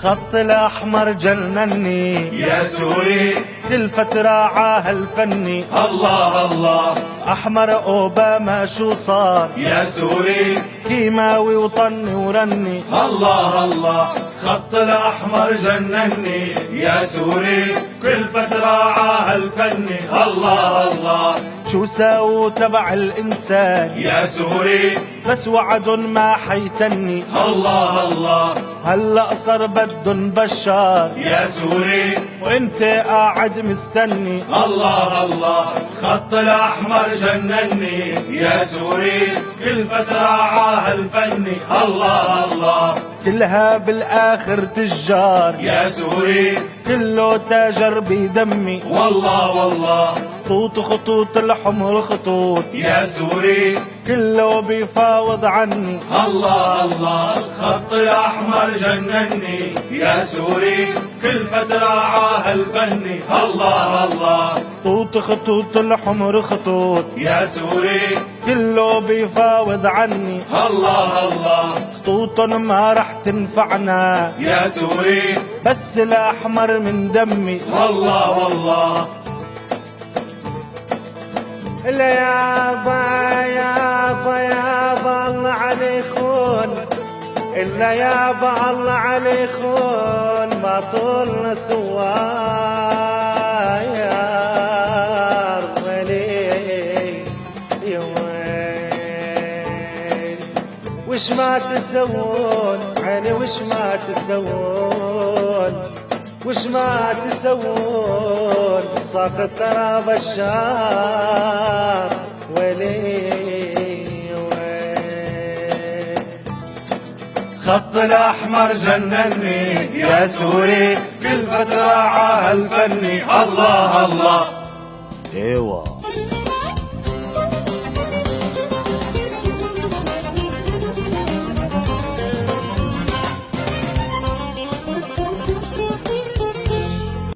خط الأحمر جنني يا سوري كل فترة عاهل فني. الله الله أحمر أوباما شو صار يا سوري كيماوي وطني ورني. الله الله خط الأحمر جنني يا سوري كل فترة عاهل فني. الله الله شو ساووا تبع الإنسان يا سوري بس وعد ما حيتني. الله الله هلأ صار بدن بشار يا سوري وانت قاعد مستني. الله الله خط الأحمر جنني يا سوري كل فترة عاهل فني. الله الله كلها بالآخر تجار يا سوري كله تاجر بدمي. والله والله خطوط خطوط الحمر خطوط يا سوري كله بيفاوض عني. الله الله الخط الأحمر جنني يا سوري كل فترة عاهل فني. الله الله خطوط خطوط الحمر خطوط يا سوري كله بيفاوض عني. الله الله خطوط ما رح تنفعنا يا سوري بس الأحمر من دمي. والله والله لا يابا يابا يابا الله علي خون. إلا يابا الله علي خون ما طولنا سوايا ولي يومين. وش ما تسوون عيني وش ما تسوون وش ما تسوون ساقط ترى بشار ولي وين. خط الأحمر جنني يا سوري كل فترة عاهل فني. الله الله ايوه